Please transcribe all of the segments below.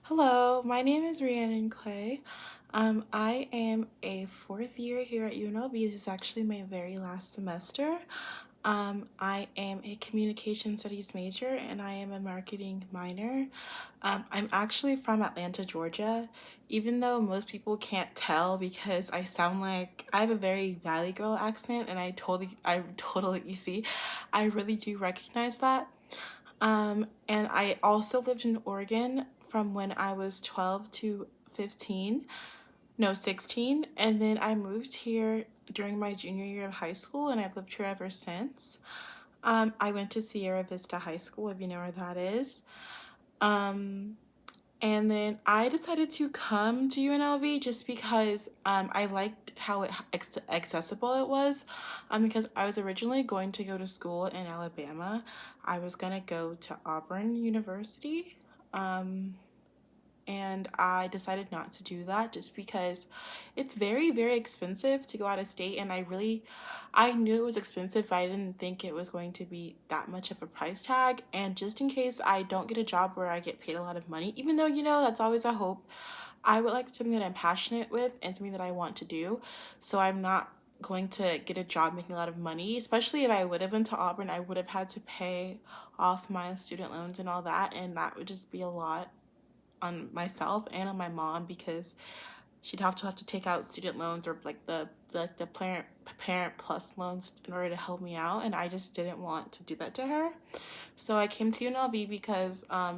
Hello, my name is Rhiannon Clay. I am a fourth year here at UNLV. This is actually my very last semester. I am a communication studies major and I am a marketing minor. I'm actually from Atlanta, Georgia, even though most people can't tell because I sound like I have a very Valley Girl accent, and I totally, you see, I really do recognize that. And I also lived in Oregon from when I was 12 to 15, no, 16. And then I moved here during my junior year of high school, and I've lived here ever since. I went to Sierra Vista High School, if you know where that is. Um, and then I decided to come to UNLV just because I liked how accessible it was. Because I was originally going to go to school in Alabama. I was going to go to Auburn University. Um, and I decided not to do that just because it's very, very expensive to go out of state. And I knew it was expensive, but I didn't think it was going to be that much of a price tag. And just in case I don't get a job where I get paid a lot of money, even though, that's always a hope, I would like something that I'm passionate with and something that I want to do. So I'm not going to get a job making a lot of money, especially if I would have went to Auburn. I would have had to pay off my student loans and all that, and that would just be a lot on myself and on my mom because she'd have to take out student loans or like the parent plus loans in order to help me out, and I just didn't want to do that to her. So I came to UNLV because I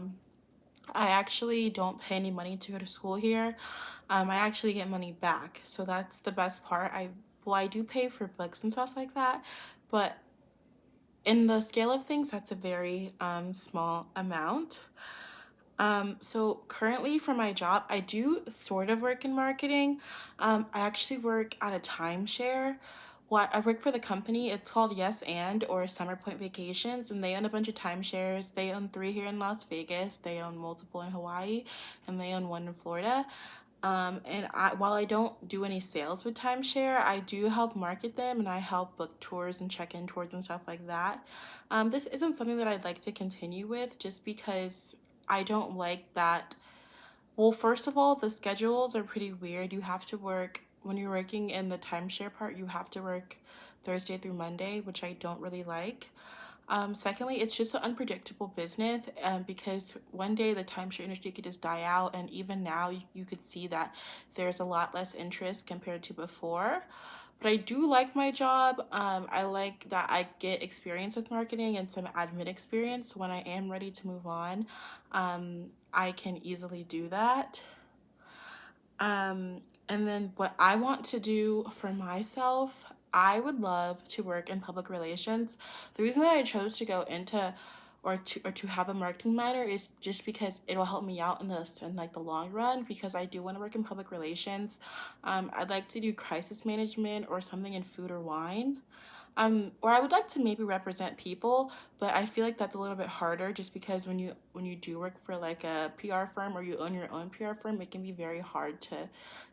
actually don't pay any money to go to school here. I actually get money back, so that's the best part. I do pay for books and stuff like that, but in the scale of things, that's a very small amount. So currently for my job, I do sort of work in marketing. I actually work at a timeshare. What I work for the company, it's called Yes and or Summer Point Vacations, and they own a bunch of timeshares. They own three here in Las Vegas, they own multiple in Hawaii, and they own one in Florida. While I don't do any sales with timeshare, I do help market them and I help book tours and check-in tours and stuff like that. This isn't something that I'd like to continue with just because I don't like that. Well, first of all, the schedules are pretty weird. You have to work, when you're working in the timeshare part, you have to work Thursday through Monday, which I don't really like. Secondly, it's just an unpredictable business because one day the timeshare industry could just die out, and even now you could see that there's a lot less interest compared to before. But I do like my job. I like that I get experience with marketing and some admin experience. When I am ready to move on, I can easily do that. And then what I want to do for myself, I would love to work in public relations. The reason that I chose to go into or to have a marketing minor is just because it'll help me out in like the long run because I do want to work in public relations. I'd like to do crisis management or something in food or wine. Or I would like to maybe represent people, but I feel like that's a little bit harder just because when you do work for like a PR firm or you own your own PR firm, it can be very hard to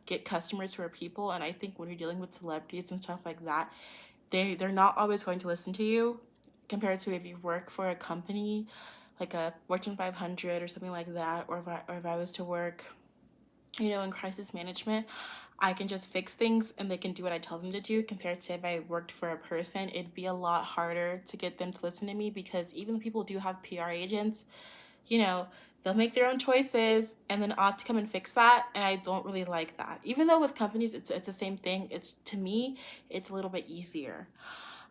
get customers who are people. And I think when you're dealing with celebrities and stuff like that, they're not always going to listen to you compared to if you work for a company like a Fortune 500 or something like that, or if I was to work, in crisis management, I can just fix things and they can do what I tell them to do compared to if I worked for a person. It'd be a lot harder to get them to listen to me because even though people do have PR agents, you know, they'll make their own choices and then I'll have to come and fix that. And I don't really like that. Even though with companies, it's the same thing. It's to me, it's a little bit easier.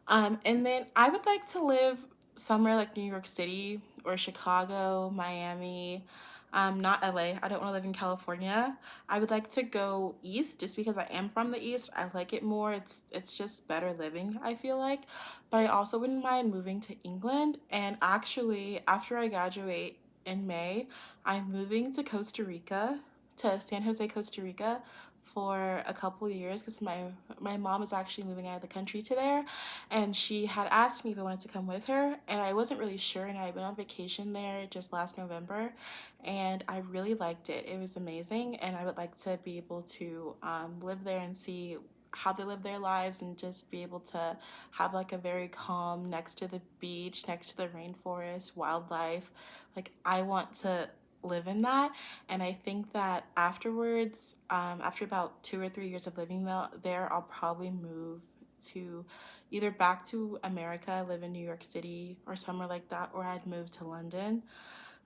And then I would like to live somewhere like New York City or Chicago, Miami, not LA. I don't want to live in California. I would like to go east just because I am from the east. I like it more. It's just better living, I feel like. But I also wouldn't mind moving to England. And actually, after I graduate in May, I'm moving to Costa Rica, to San Jose, Costa Rica for a couple years because my mom is actually moving out of the country to there, and she had asked me if I wanted to come with her, and I wasn't really sure, and I went on vacation there just last November, and I really liked it. It was amazing, and I would like to be able to live there and see how they live their lives and just be able to have like a very calm next to the beach, next to the rainforest, wildlife. Like I want to live in that. And I think that afterwards, after about 2 or 3 years of living there, I'll probably move to either back to America, live in New York City or somewhere like that, or I'd move to London.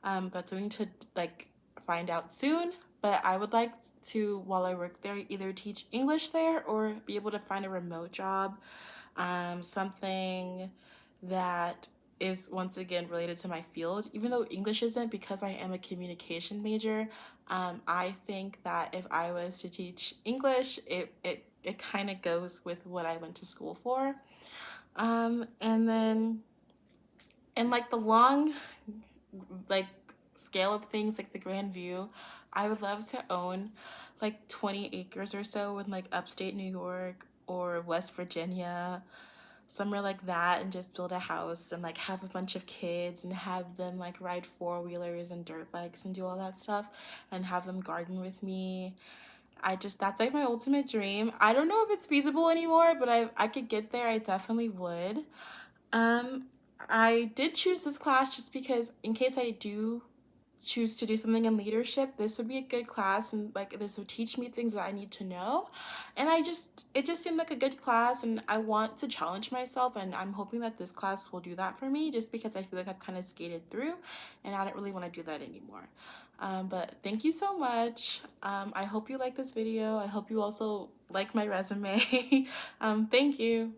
That's something to like find out soon. But I would like to, while I work there, either teach English there or be able to find a remote job, something that is once again related to my field. Even though English isn't, because I am a communication major, I think that if I was to teach English, it kind of goes with what I went to school for. And then in like the long like scale of things, like the grand view, I would love to own like 20 acres or so in like upstate New York or West Virginia, somewhere like that, and just build a house and like have a bunch of kids and have them like ride four-wheelers and dirt bikes and do all that stuff and have them garden with me. That's like my ultimate dream. I don't know if it's feasible anymore, but I could get there. I definitely would. Um, I did choose this class just because in case I do choose to do something in leadership, this would be a good class, and like this would teach me things that I need to know. And it just seemed like a good class, and I want to challenge myself, and I'm hoping that this class will do that for me just because I feel like I've kind of skated through and I don't really want to do that anymore. But thank you so much. I hope you like this video. I hope you also like my resume. Thank you.